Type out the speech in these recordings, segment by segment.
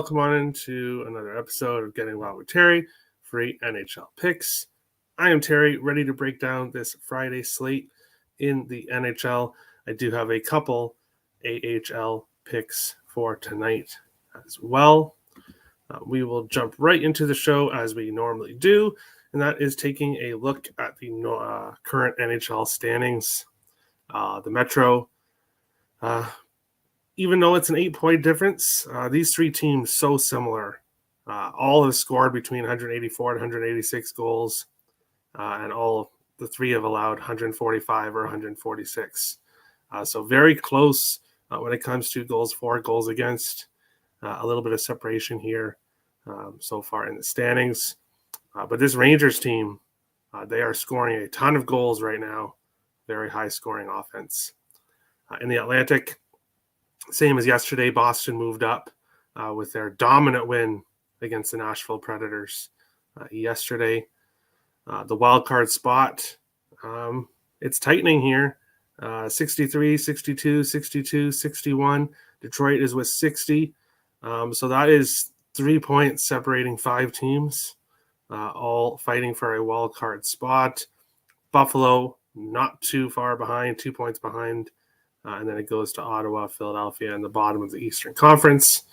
welcome on into another episode of Getting Wild with Terry, free NHL picks. I am Terry, ready to break down this Friday slate in the NHL. I do have a couple AHL picks for tonight as well. We will jump right into the show as we normally do, and that is taking a look at the current NHL standings. The Metro, even though it's an 8-point difference, these three teams so similar. All have scored between 184 and 186 goals, and all the three have allowed 145 or 146. So very close when it comes to goals for, goals against. A little bit of separation here so far in the standings. But this Rangers team, they are scoring a ton of goals right now. Very high scoring offense. In the Atlantic, same as yesterday, Boston moved up with their dominant win against the Nashville Predators yesterday. The wild card spot, it's tightening here. 63, 62, 62, 61. Detroit is with 60. So that is 3 points separating 5 teams, all fighting for a wild card spot. Buffalo, not too far behind, 2 points behind. And then it goes to Ottawa, Philadelphia, and the bottom of the Eastern Conference.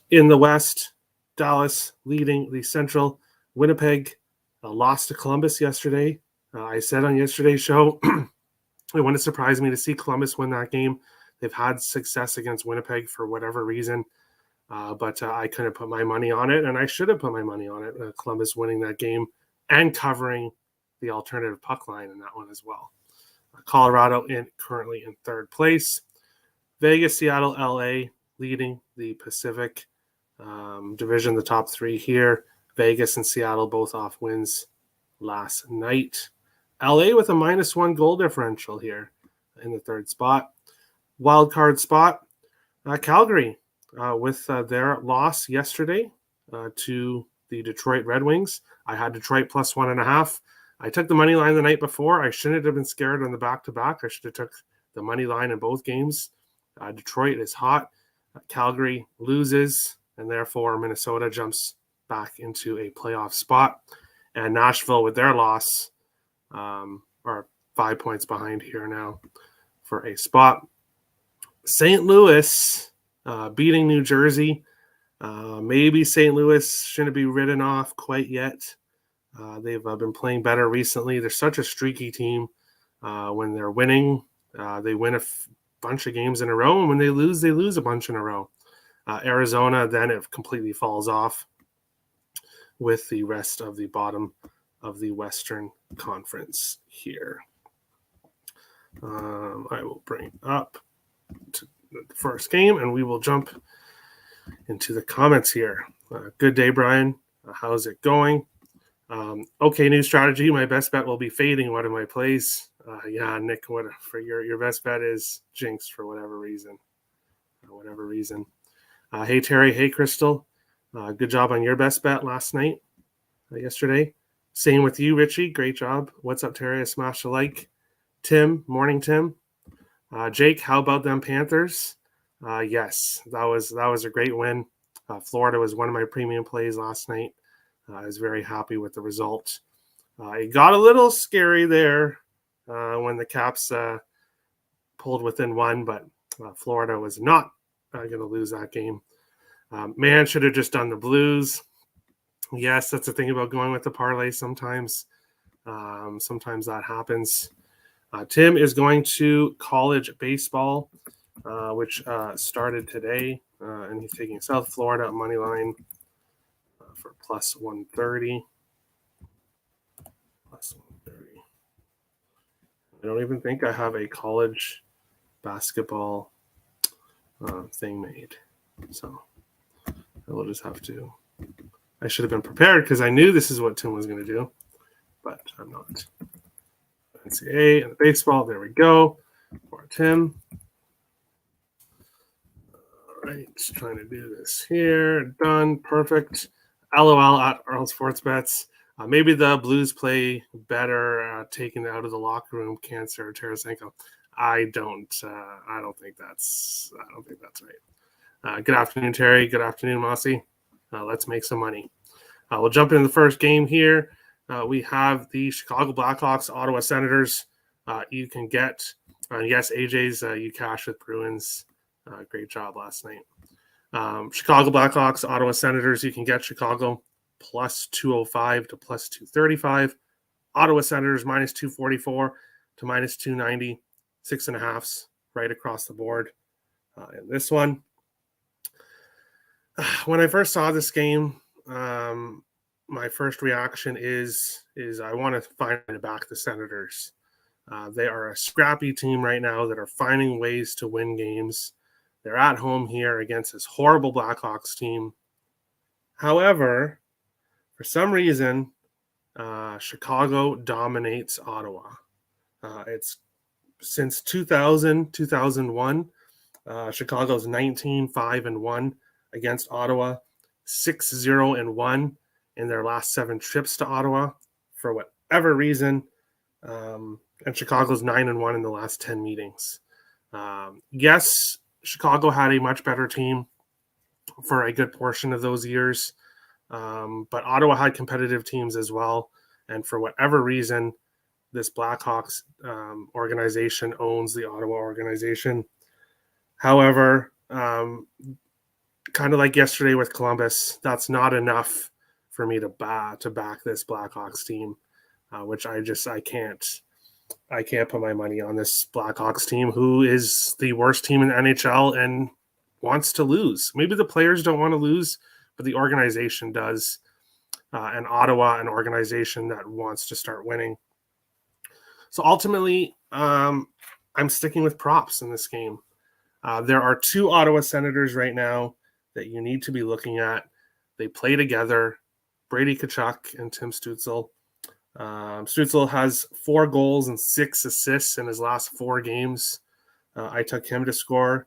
In the West, Dallas leading the Central. Winnipeg lost to Columbus yesterday. I said on yesterday's show, it wouldn't surprise me to see Columbus win that game. They've had success against Winnipeg for whatever reason, but I couldn't put my money on it, and I should have put my money on it. Columbus winning that game and covering the alternative puck line in that one as well. Colorado currently in third place. Vegas, Seattle, LA leading the Pacific division, the top three here. Vegas and Seattle both off wins last night. LA with a -1 goal differential here in the third spot. Wild card spot, Calgary with their loss yesterday to the Detroit Red Wings. I had Detroit plus 1.5. I took the money line the night before. I shouldn't have been scared on the back-to-back. I should have took the money line in both games. Detroit is hot. Calgary loses, and therefore Minnesota jumps back into a playoff spot. And Nashville, with their loss, are 5 points behind here now for a spot. St. Louis beating New Jersey. Maybe St. Louis shouldn't be written off quite yet. They've been playing better recently. They're such a streaky team. When they're winning, they win a bunch of games in a row. And when they lose a bunch in a row. Arizona, then it completely falls off with the rest of the bottom of the Western Conference here. I will bring up to the first game, and we will jump into the comments here. Good day, Brian. How's it going? Okay, new strategy. My best bet will be fading one of my plays. Nick, what for your best bet is jinxed for whatever reason. Hey, Terry. Hey, Crystal. Good job on your best bet last night, yesterday. Same with you, Richie. Great job. What's up, Terry? I smashed a like. Tim, morning, Tim. Jake, how about them Panthers? Yes, that was a great win. Florida was one of my premium plays last night. I was very happy with the result. It got a little scary there when the Caps pulled within one, but Florida was not going to lose that game. Man, should have just done the Blues. Yes, that's the thing about going with the parlay sometimes. Sometimes that happens. Tim is going to college baseball, which started today, and he's taking South Florida money line for plus 130. I don't even think I have a college basketball thing made. So I will just have to. I should have been prepared because I knew this is what Tim was going to do, but I'm not. NCAA and baseball. There we go. For Tim. All right, just trying to do this here. Done. Perfect. LOL at Earl Sports Bets. Maybe the Blues play better taking out of the locker room Cancer or Tarasenko. I don't think that's right. Good afternoon, Terry. Good afternoon, Mossy. Let's make some money. We'll jump into the first game here. We have the Chicago Blackhawks, Ottawa Senators. You can get, yes, AJ's you cash with Bruins. Great job last night. Chicago Blackhawks, Ottawa Senators. You can get Chicago plus 205 to plus 235. Ottawa Senators minus 244 to minus 290. 6.5s right across the board. In this one, when I first saw this game, my first reaction is I want to find back the Senators. They are a scrappy team right now that are finding ways to win games. They're at home here against this horrible Blackhawks team. However, for some reason, Chicago dominates Ottawa. It's since 2000, 2001, Chicago's 19-5-1 against Ottawa, 6-0-1 in their last 7 trips to Ottawa for whatever reason. And Chicago's 9-1 in the last 10 meetings. Yes, Chicago had a much better team for a good portion of those years, but Ottawa had competitive teams as well. And for whatever reason, this Blackhawks organization owns the Ottawa organization. However, kind of like yesterday with Columbus, that's not enough for me to back this Blackhawks team, which I can't put my money on this Blackhawks team, who is the worst team in the NHL and wants to lose. Maybe the players don't want to lose, but the organization does. And Ottawa, an organization that wants to start winning. So ultimately, I'm sticking with props in this game. There are 2 Ottawa Senators right now that you need to be looking at. They play together, Brady Tkachuk and Tim Stützle. Stützle has 4 goals and 6 assists in his last 4 games. I took him to score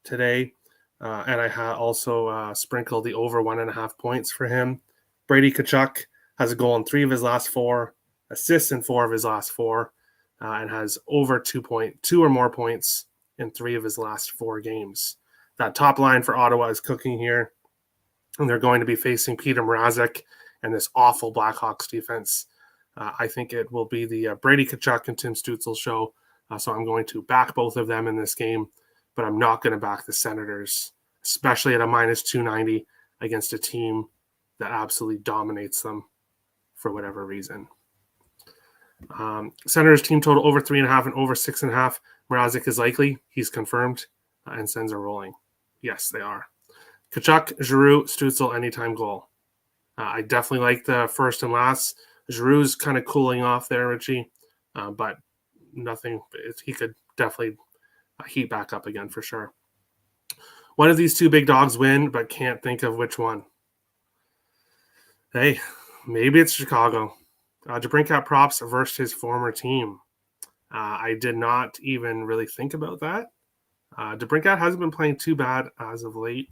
today, and I also sprinkled the over 1.5 points for him. Brady Tkachuk has a goal in 3 of his last 4, assists in 4 of his last 4, and has over 2 or more points in 3 of his last 4 games. That top line for Ottawa is cooking here, and they're going to be facing Peter Mrazek and this awful Blackhawks defense. I think it will be the Brady Tkachuk and Tim Stützle show, so I'm going to back both of them in this game, but I'm not going to back the Senators, especially at a minus 290 against a team that absolutely dominates them for whatever reason. Senators team total over 3.5 and over 6.5. Mrazek is likely. He's confirmed, and Sens are rolling. Yes, they are. Tkachuk, Giroux, Stützle, anytime goal. I definitely like the first and last. Giroux's kind of cooling off there, Richie, but nothing. He could definitely heat back up again for sure. One of these 2 big dogs win, but can't think of which one. Hey, maybe it's Chicago. DeBrincat props versus his former team. I did not even really think about that. DeBrincat hasn't been playing too bad as of late.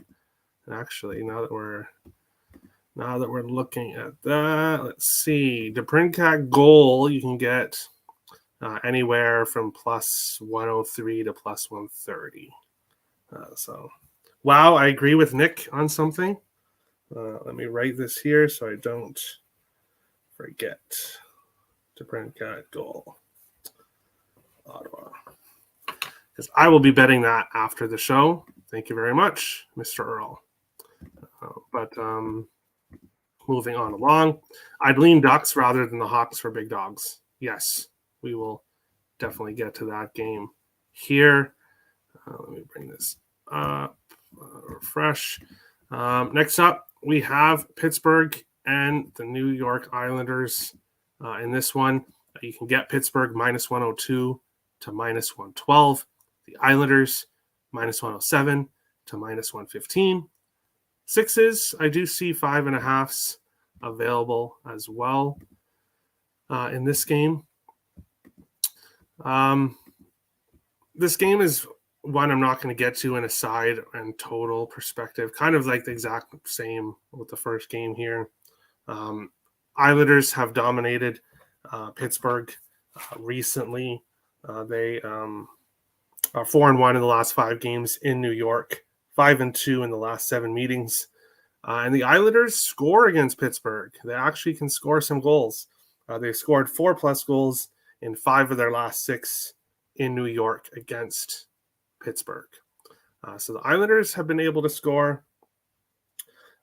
Actually, now that we're looking at that, let's see. DeBrincat goal, you can get anywhere from plus 103 to plus 130. So, wow, I agree with Nick on something. Let me write this here so I don't forget. DeBrincat goal, Ottawa. Because I will be betting that after the show. Thank you very much, Mr. Earl. But moving on along, I'd lean Ducks rather than the Hawks for big dogs. Yes, we will definitely get to that game here. Let me bring this up, refresh. Next up, we have Pittsburgh and the New York Islanders. In this one, you can get Pittsburgh minus 102 to minus 112. The Islanders minus 107 to minus 115. 6s, I do see 5.5s available as well in this game. This game is one I'm not going to get to in a side and total perspective, kind of like the exact same with the first game here. Islanders have dominated Pittsburgh recently. They are 4-1 in the last 5 games in New York, 5-2 in the last 7 meetings. And the Islanders score against Pittsburgh. They actually can score some goals. They scored 4+ goals in 5 of their last 6 in New York against Pittsburgh. So the Islanders have been able to score.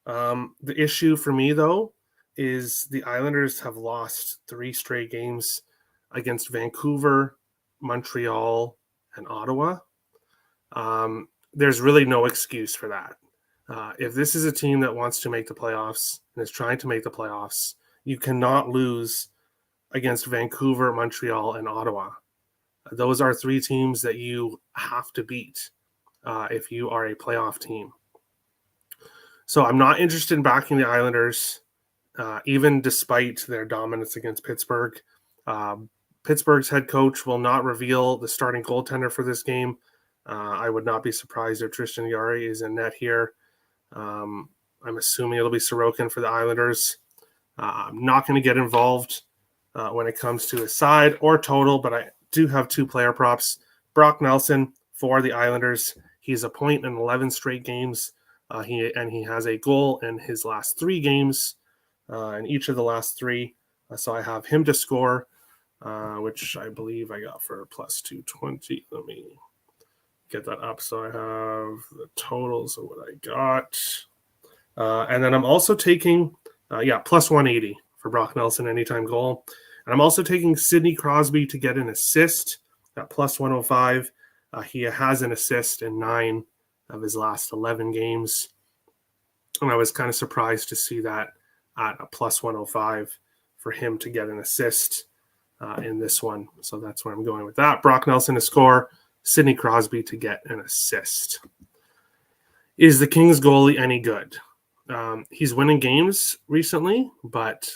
The issue for me, though, is the Islanders have lost 3 straight games against Vancouver, Montreal, and Ottawa. There's really no excuse for that. If this is a team that wants to make the playoffs and is trying to make the playoffs, you cannot lose against Vancouver, Montreal, and Ottawa. Those are 3 teams that you have to beat if you are a playoff team. So I'm not interested in backing the Islanders, even despite their dominance against Pittsburgh. Pittsburgh's head coach will not reveal the starting goaltender for this game. I would not be surprised if Tristan Jarry is in net here. I'm assuming it'll be Sorokin for the Islanders. I'm not going to get involved when it comes to a side or total, but I do have 2 player props. Brock Nelson for the Islanders. He's a point in 11 straight games. He has a goal in his last 3 games, in each of the last 3. So I have him to score, which I believe I got for plus 220. Let me get that up. So I have the totals of what I got. And then I'm also taking, plus 180 for Brock Nelson anytime goal. And I'm also taking Sidney Crosby to get an assist at plus 105. He has an assist in 9 of his last 11 games. And I was kind of surprised to see that at a plus 105 for him to get an assist in this one. So that's where I'm going with that. Brock Nelson to score, Sidney Crosby to get an assist. Is the Kings goalie any good? He's winning games recently, but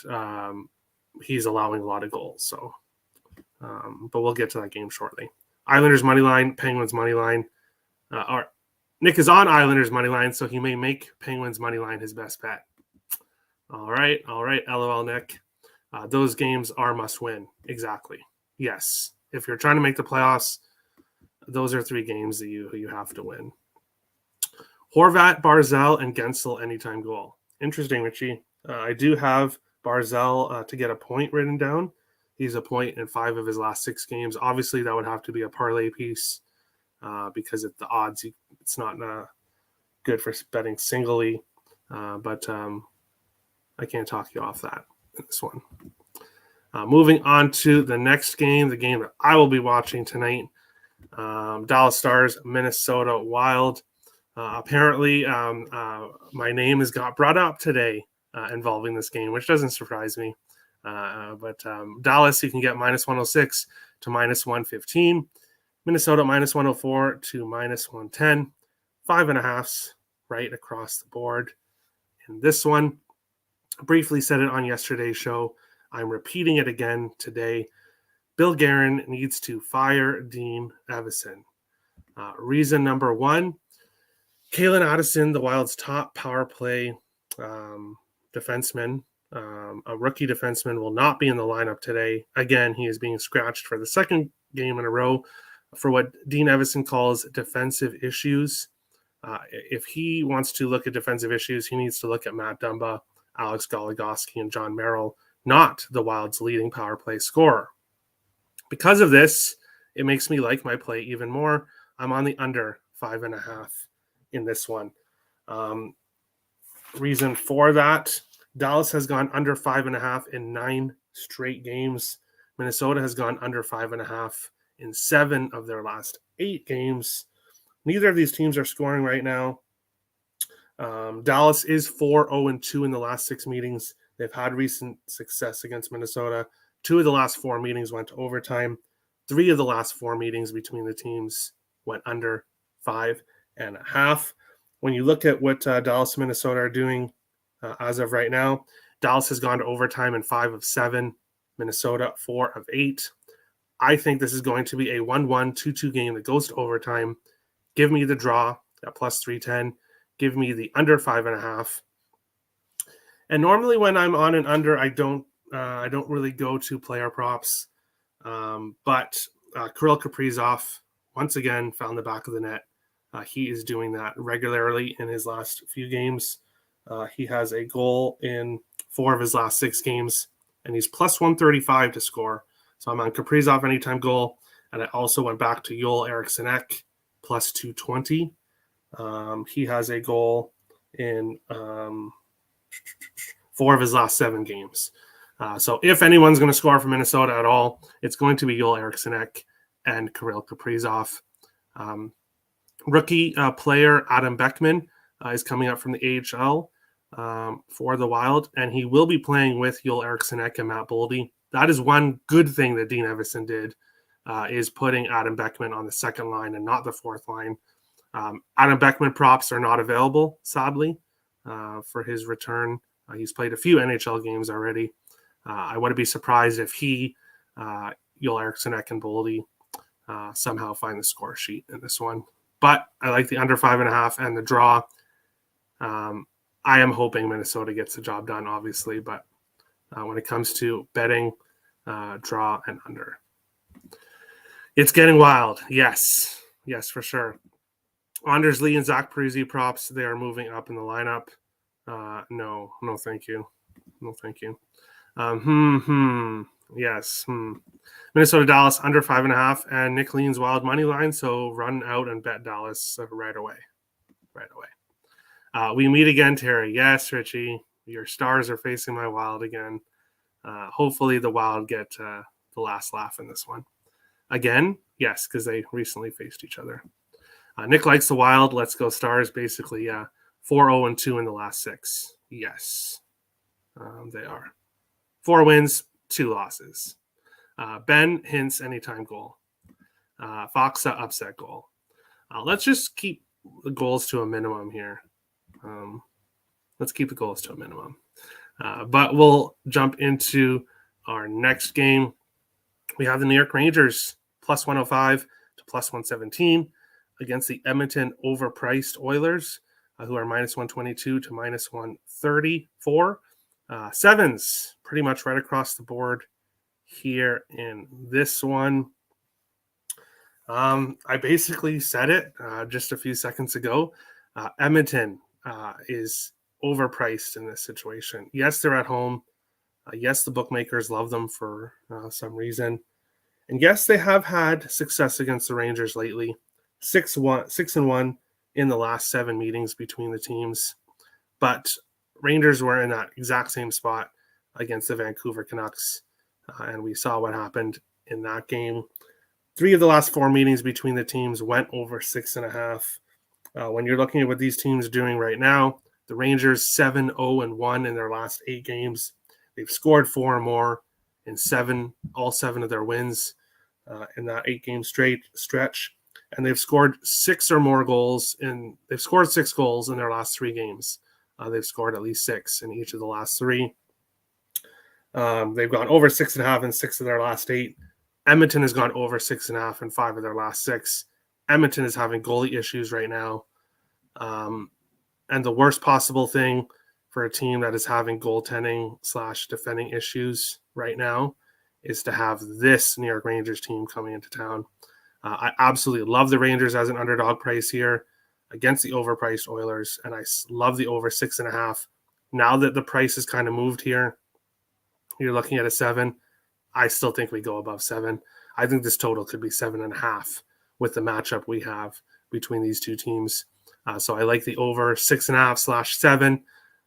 he's allowing a lot of goals. So, but we'll get to that game shortly. Islanders money line, Penguins money line. Nick is on Islanders money line, so he may make Penguins money line his best bet. All right, LOL, Nick. Those games are must win. Exactly. Yes, if you're trying to make the playoffs, those are 3 games that you have to win. Horvat, Barzal, and Gensel anytime goal. Interesting, Richie. I do have Barzal to get a point written down. He's a point in 5 of his last 6 games. Obviously, that would have to be a parlay piece because at the odds, it's not good for betting singly. But I can't talk you off that in this one. Moving on to the next game, the game that I will be watching tonight. Dallas Stars, Minnesota Wild. Apparently, my name has got brought up today involving this game, which doesn't surprise me. But Dallas, you can get minus 106 to minus 115. Minnesota, minus 104 to minus 110. 5.5s right across the board. In this one, I briefly said it on yesterday's show. I'm repeating it again today. Bill Guerin needs to fire Dean Evison. Reason number 1, Kalen Addison, the Wild's top power play defenseman, a rookie defenseman, will not be in the lineup today. Again, he is being scratched for the 2nd game in a row for what Dean Evison calls defensive issues. If he wants to look at defensive issues, he needs to look at Matt Dumba, Alex Goligoski, and John Merrill, not the Wild's leading power play scorer. Because of this, it makes me like my play even more. I'm on the under 5.5 in this one. Reason for that, Dallas has gone under 5.5 in 9 straight games. Minnesota has gone under 5.5 in 7 of their last 8 games. Neither of these teams are scoring right now. Dallas is 4-0-2 in the last 6 meetings. They've had recent success against Minnesota. 2 of the last 4 meetings went to overtime. 3 of the last 4 meetings between the teams went under 5.5. When you look at what Dallas and Minnesota are doing as of right now, Dallas has gone to overtime in 5 of 7. Minnesota, 4 of 8. I think this is going to be a 1-1, 2-2 game that goes to overtime. Give me the draw at plus 310. Give me the under 5.5. And normally when I'm on an under, I don't really go to player props. But Kirill Kaprizov once again found the back of the net He is doing that regularly in his last few games. He has a goal in 4 of his last 6 games, and he's plus 135 to score. So I'm on Kaprizov anytime goal, and I also went back to Joel Eriksson Ek plus 220. He has a goal in 4 of his last 7 games. So if anyone's going to score for Minnesota at all, it's going to be Joel Eriksson Ek and Kirill Kaprizov. Rookie player Adam Beckman is coming up from the AHL for the Wild, and he will be playing with Joel Eriksson Ek and Matt Boldy. That is one good thing that Dean Evason did, is putting Adam Beckman on the second line and not the fourth line. Adam Beckman props are not available, sadly, for his return. He's played a few NHL games already. I wouldn't be surprised if he, Joel Eriksson Ek and Boldy, somehow find the score sheet in this one. But I like the under 5.5 and the draw. I am hoping Minnesota gets the job done, obviously, but when it comes to betting, draw and under, it's getting wild. Yes, for sure. Anders Lee and Zach Parise props, they are moving up in the lineup. No, thank you. No, thank you. Yes. Minnesota Dallas under 5.5 and Nick Lean's wild money line. So run out and bet Dallas right away. We meet again, Terry. Yes, Richie. Your stars are facing my Wild again. Hopefully the Wild get the last laugh in this one. Again, yes, because they recently faced each other. Nick likes the Wild. Let's go Stars. Basically, 4-0-2 in the last 6. Yes, they are. 4 wins, 2 losses. Ben Hintz anytime goal. Foxa upset goal. Let's just keep the goals to a minimum here. Let's keep the goals to a minimum. But we'll jump into our next game. We have the New York Rangers plus 105 to plus 117 against the Edmonton overpriced Oilers, who are minus 122 to minus 134. Sevens pretty much right across the board here in this one. I basically said it just a few seconds ago. Edmonton is overpriced in this situation. Yes, they're at home. Yes, the bookmakers love them for some reason. And yes, they have had success against the Rangers lately. 6-1 in the last 7 meetings between the teams. But Rangers were in that exact same spot against the Vancouver Canucks. And we saw what happened in that game. 3 of the last 4 meetings between the teams went over 6.5. When you're looking at what these teams are doing right now, the Rangers 7-0-1 in their last 8 games. They've scored 4 or more in all 7 of their wins in that 8-game stretch. And they've scored 6 or more goals. They've scored 6 goals in their last 3 games. They've scored at least 6 in each of the last 3. They've gone over 6.5 in 6 of their last 8. Edmonton has gone over 6.5 in 5 of their last 6. Edmonton is having goalie issues right now. And the worst possible thing for a team that is having goaltending/defending issues right now is to have this New York Rangers team coming into town. I absolutely love the Rangers as an underdog price here against the overpriced Oilers, and I love the over 6.5. Now that the price has kind of moved here, you're looking at a 7. I still think we go above 7. I think this total could be 7.5 with the matchup we have between these two teams. So I like the over 6.5/7,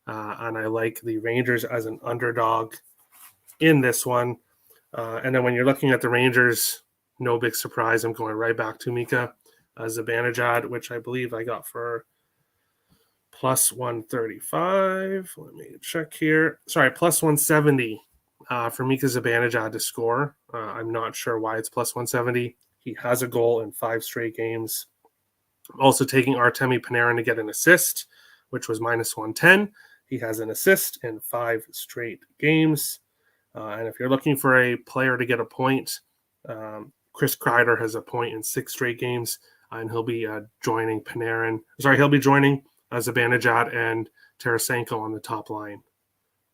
and I like the Rangers as an underdog in this one. And then when you're looking at the Rangers, no big surprise. I'm going right back to Mika Zibanejad, which I believe I got for plus 135. Let me check here. Sorry, plus 170 for Mika Zibanejad to score. I'm not sure why it's plus 170. He has a goal in 5 straight games. I'm also taking Artemi Panarin to get an assist, which was minus 110. He has an assist in 5 straight games. And if you're looking for a player to get a point, Chris Kreider has a point in 6 straight games, and he'll be joining Panarin. He'll be joining Zibanejad and Tarasenko on the top line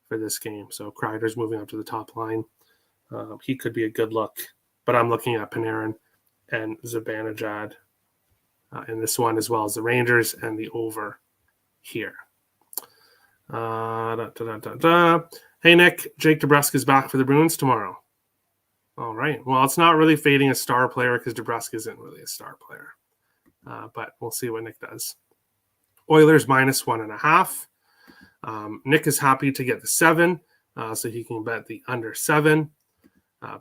for this game. So Kreider's moving up to the top line. He could be a good look, but I'm looking at Panarin and Zibanejad in this one, as well as the Rangers and the over here. Hey, Nick, Jake DeBrusk is back for the Bruins tomorrow. All right. Well, it's not really fading a star player because DeBrusk isn't really a star player. But we'll see what Nick does. Oilers -1.5. Nick is happy to get the 7, so he can bet the under 7.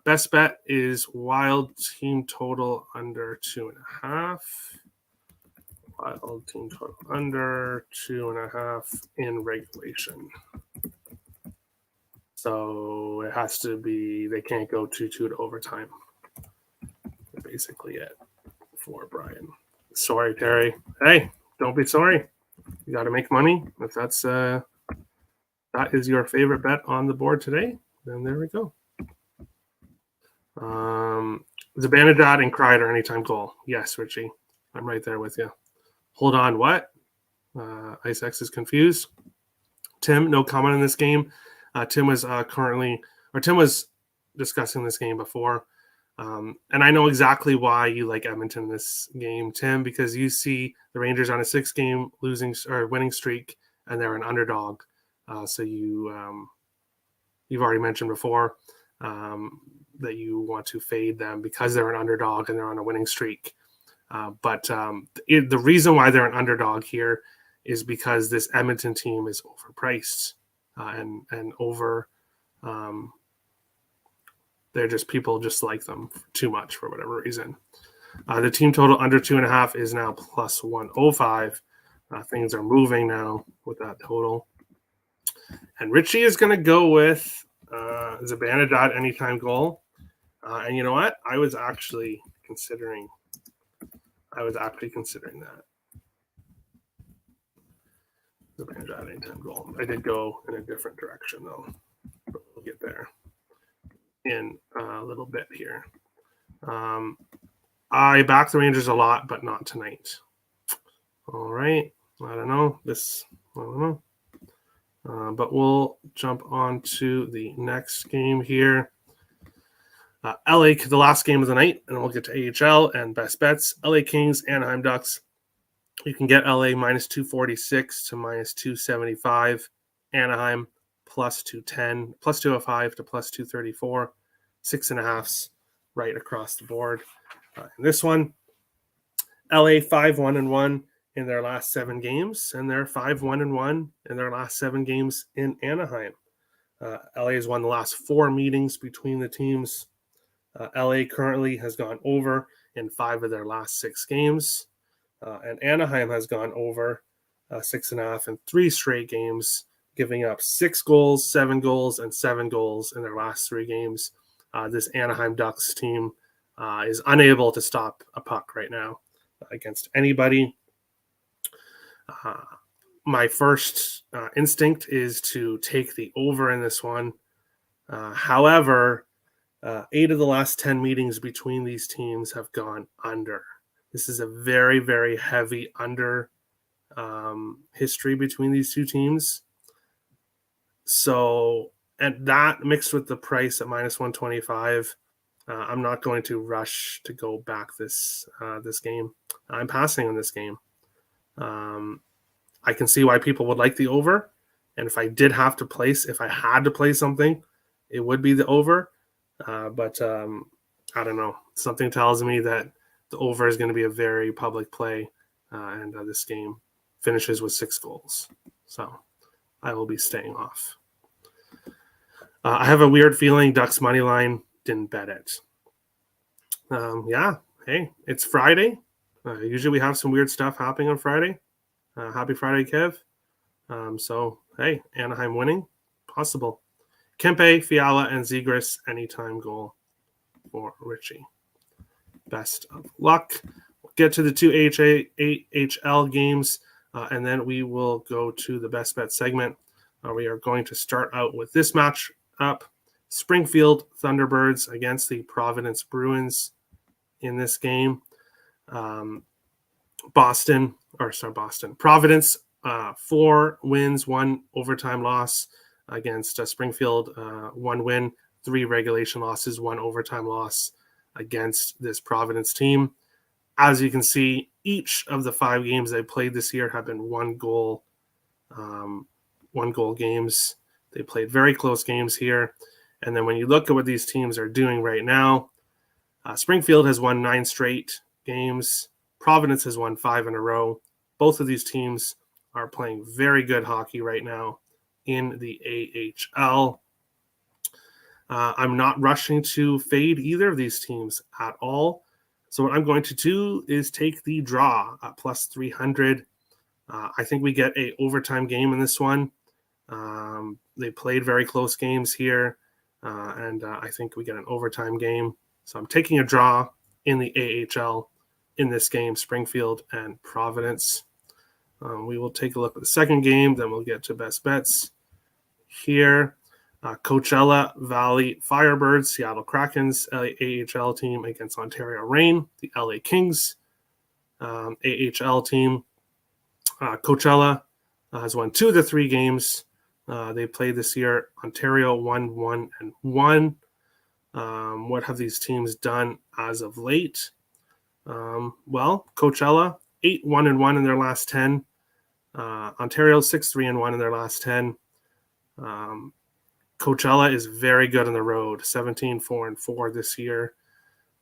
Best bet is Wild team total under 2.5. Wild team total under 2.5 in regulation. So it has to be, they can't go 2-2 to overtime. Basically it for Brian. Sorry, Terry. Hey, don't be sorry. You got to make money. If that's that is your favorite bet on the board today, then there we go. Zibanejad and Kreider anytime goal. Yes, Richie. I'm right there with you. Hold on, what? IceX is confused. Tim, no comment on this game. Tim was discussing this game before. And I know exactly why you like Edmonton this game, Tim, because you see the Rangers on a 6-game winning streak, and they're an underdog. So you've already mentioned before that you want to fade them because they're an underdog and they're on a winning streak. But the reason why they're an underdog here is because this Edmonton team is overpriced and over. They're just people just like them too much for whatever reason. The team total under 2.5 is now +105. Things are moving now with that total. And Richie is going to go with Zibanejad anytime goal. And you know what? I was actually considering that. Zibanejad anytime goal. I did go in a different direction though. But we'll get there in a little bit here. I back the Rangers a lot, but not tonight. All right. I don't know. But we'll jump on to the next game here. LA, the last game of the night, and we'll get to AHL and best bets. LA Kings, Anaheim Ducks. You can get LA -246 to -275. Anaheim +210, +205 to +234. 6.5s right across the board. In this one, LA 5-1-1 in their last 7 games, and they're 5-1-1 in their last 7 games in Anaheim. LA has won the last 4 meetings between the teams. LA currently has gone over in 5 of their last 6 games, and Anaheim has gone over 6.5 in 3 straight games, giving up 6 goals, 7 goals, and 7 goals in their last 3 games. This Anaheim Ducks team is unable to stop a puck right now against anybody. My first instinct is to take the over in this one. However, 8 of the last 10 meetings between these teams have gone under. This is a very, very heavy under history between these two teams. So, and that mixed with the price at -125, I'm not going to rush to go back this game. I'm passing on this game. I can see why people would like the over, and if I had to play something, it would be the over. But I don't know. Something tells me that the over is going to be a very public play, and this game finishes with 6 goals. So I will be staying off. I have a weird feeling Ducks money line didn't bet it. Yeah, hey, it's Friday. Usually we have some weird stuff happening on Friday. Happy Friday, Kev. So, hey, Anaheim winning, possible. Kempe, Fiala, and Zegras anytime goal for Richie. Best of luck. We'll get to the 2 AHL games, and then we will go to the best bet segment. We are going to start out with this match up. Springfield Thunderbirds against the Providence Bruins in this game. Providence, 4 wins, 1 overtime loss against Springfield, 1 win, 3 regulation losses, 1 overtime loss against this Providence team. as you can see, each of the 5 games they played this year have been one goal games. They played very close games here. And then when you look at what these teams are doing right now, Springfield has won 9 straight games. Providence has won 5 in a row. Both of these teams are playing very good hockey right now in the AHL. I'm not rushing to fade either of these teams at all. So what I'm going to do is take the draw at plus 300. I think we get a overtime game in this one. They played very close games here, and I think we get an overtime game. So I'm taking a draw in the AHL in this game, Springfield and Providence. We will take a look at the second game, then we'll get to best bets here. Coachella Valley Firebirds, Seattle Kraken's AHL team against Ontario Reign, the LA Kings AHL team. Coachella has won 2 of the 3 games they played this year. Ontario won 1-1. What have these teams done as of late? Well, Coachella 8-1-1 in their last 10. Ontario 6-3-1 in their last 10. Coachella is very good on the road, 17-4-4 this year,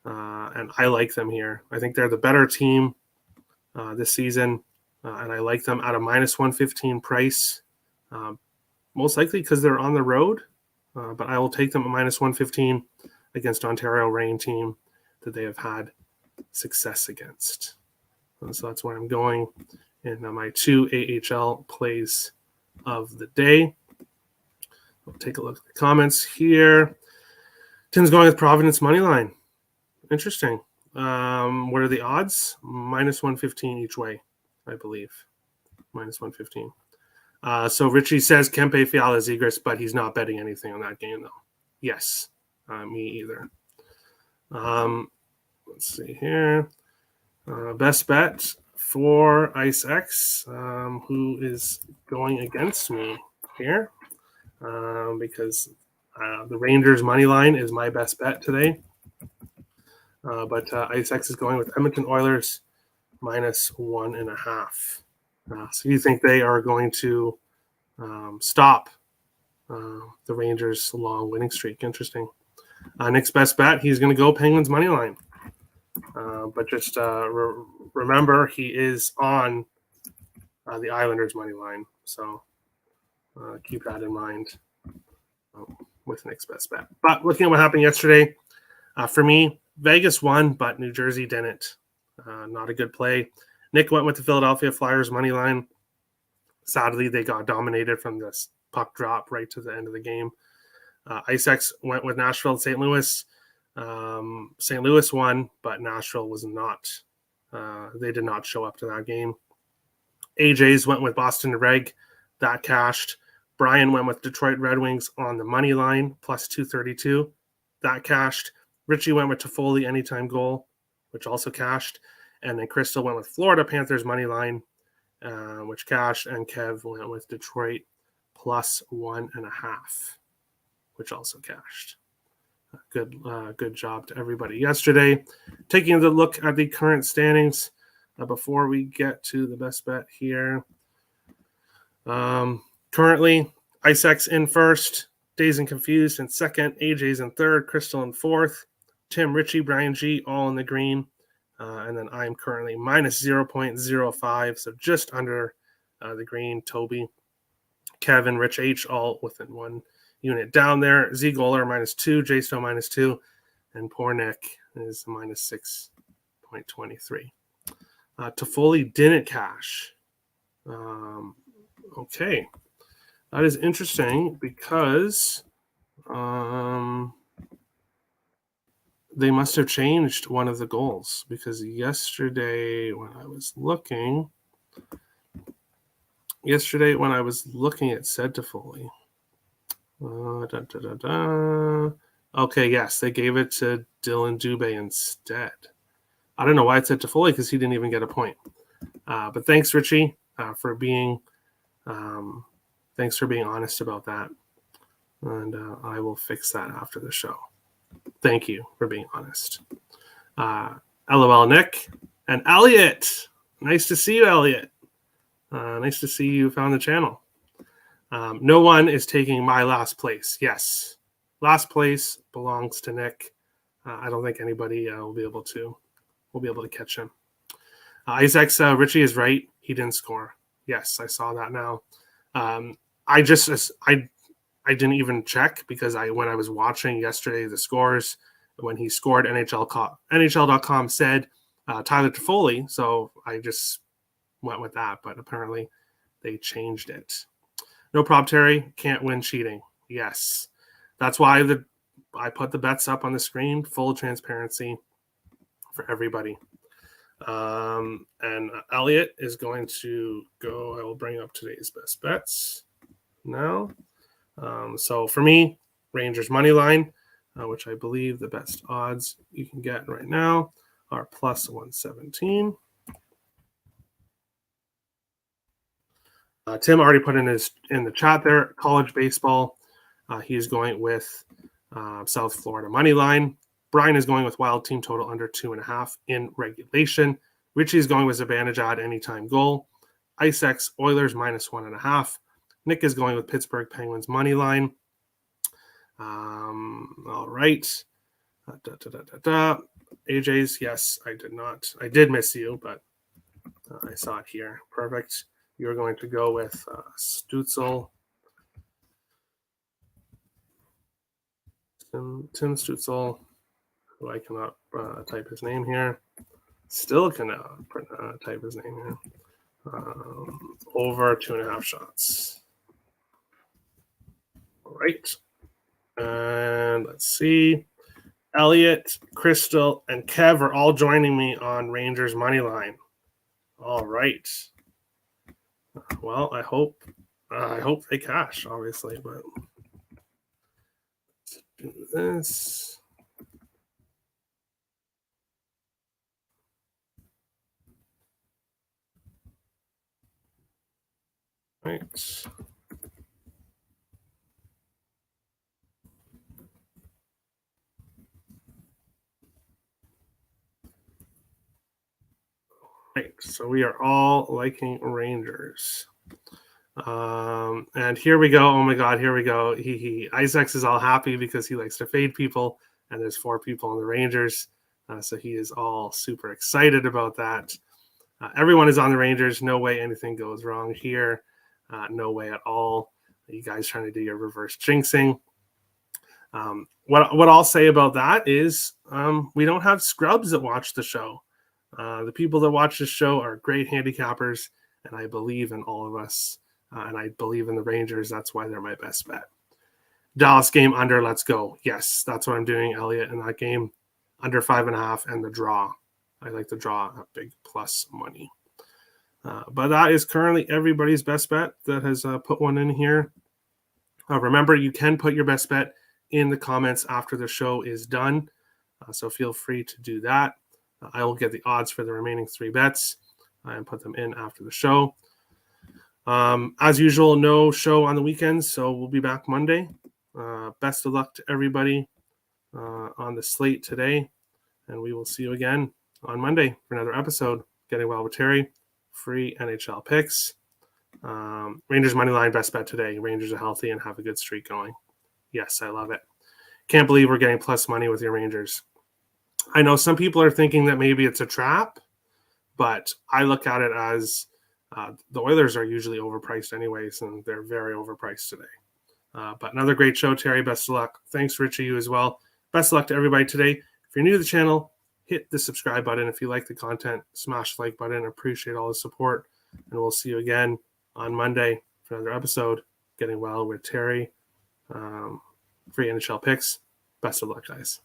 and I like them here. I think they're the better team this season, and I like them at a minus 115 price, most likely because they're on the road, but I will take them at minus 115 against Ontario Reign team that they have had success against. So that's where I'm going in my 2 AHL plays of the day. We'll take a look at the comments here. Tim's going with Providence money line. Interesting. What are the odds? Minus 115 each way, I believe. Minus 115. So Richie says Kempe Fiala Zegras, but he's not betting anything on that game, though. Yes, me either. Let's see here. Best bet for Ice X, who is going against me here. Because the Rangers money line is my best bet today. But Ice X is going with Edmonton Oilers minus 1.5. So you think they are going to stop the Rangers' long winning streak? Interesting. Nick's best bet, he's going to go Penguins money line. But just remember, he is on the Islanders money line. So keep that in mind with Nick's best bet. But looking at what happened yesterday, for me, Vegas won, but New Jersey didn't. Not a good play. Nick went with the Philadelphia Flyers money line. Sadly, they got dominated from this puck drop right to the end of the game. IceX went with Nashville and St. Louis. St. Louis won, but Nashville was not. They did not show up to that game. AJ's went with Boston Reg. That cashed. Brian went with Detroit Red Wings on the money line, plus 232. That cashed. Richie went with Toffoli anytime goal, which also cashed. And then Crystal went with Florida Panthers money line, which cashed. And Kev went with Detroit plus 1.5, which also cashed. Good job to everybody yesterday. Taking a look at the current standings before we get to the best bet here. Currently, IceX in first, Dazed and Confused in second, AJ's in third, Crystal in fourth, Tim, Richie, Brian G, all in the green. And then I am currently minus 0.05, so just under the green. Toby, Kevin, Rich H, all within 1 unit down there. Z Goler minus 2, J Stowe minus 2, and poor Nick is minus 6.23. Toffoli didn't cash. Okay. That is interesting because they must have changed one of the goals, because yesterday when I was looking, it said Toffoli. Okay, yes, they gave it to Dylan Dubé instead. I don't know why it said Toffoli, because he didn't even get a point. But thanks, Richie, for being honest about that. And I will fix that after the show. Thank you for being honest. LOL Nick And Elliot, nice to see you, Elliot. Nice to see you found the channel. No one is taking my last place. Yes, last place belongs to Nick. I don't think anybody will be able to catch him. Isaac's Richie is right. He didn't score. Yes, I saw that now. I didn't even check because when I was watching yesterday the scores, when he scored, NHL.com said Tyler Toffoli, so I just went with that. But apparently they changed it. No prop, Terry. Can't win cheating. Yes, that's why I put the bets up on the screen. Full transparency for everybody. And Elliot is going to go. I will bring up today's best bets now. So for me, Rangers money line, which I believe the best odds you can get right now are plus 117. Tim already put in the chat there, college baseball. He's going with South Florida money line. Brian is going with wild team total under 2.5 in regulation. Richie is going with Zibanejad anytime goal. IceX Oilers minus 1.5. Nick is going with Pittsburgh Penguins money line. All right. AJ's, yes, I did not. I did miss you, but I saw it here. Perfect. You're going to go with Stutzel. Tim Stutzel, who I cannot type his name here. Still cannot type his name here. Over 2.5 shots. All right. And let's see. Elliot, Crystal, and Kev are all joining me on Rangers money line. All right. Well, I hope they cash, obviously, but let's do this. Right. Right. So we are all liking Rangers. And here we go. Oh my God, here we go. Isaacs is all happy because he likes to fade people, and there's 4 people on the Rangers. So he is all super excited about that. Everyone is on the Rangers. No way anything goes wrong here. No way at all. You guys trying to do your reverse jinxing. What I'll say about that is we don't have scrubs that watch the show. The people that watch this show are great handicappers, and I believe in all of us. And I believe in the Rangers. That's why they're my best bet. Dallas game under, let's go. Yes, that's what I'm doing, Elliot, in that game. Under 5.5 and the draw. I like the draw a big plus money. But that is currently everybody's best bet that has put one in here. Remember, you can put your best bet in the comments after the show is done. So feel free to do that. I will get the odds for the remaining 3 bets and put them in after the show. As usual, no show on the weekends, so we'll be back Monday. Best of luck to everybody on the slate today, and we will see you again on Monday for another episode. Getting Well with Terry, free NHL picks. Rangers money line best bet today. Rangers are healthy and have a good streak going. Yes, I love it. Can't believe we're getting plus money with your Rangers. I know some people are thinking that maybe it's a trap, but I look at it as the Oilers are usually overpriced anyways, and they're very overpriced today. But another great show, Terry. Best of luck. Thanks, Richie, you as well. Best of luck to everybody today. If you're new to the channel, hit the subscribe button. If you like the content, smash the like button. Appreciate all the support. And we'll see you again on Monday for another episode. Getting Well with Terry. Free NHL picks. Best of luck, guys.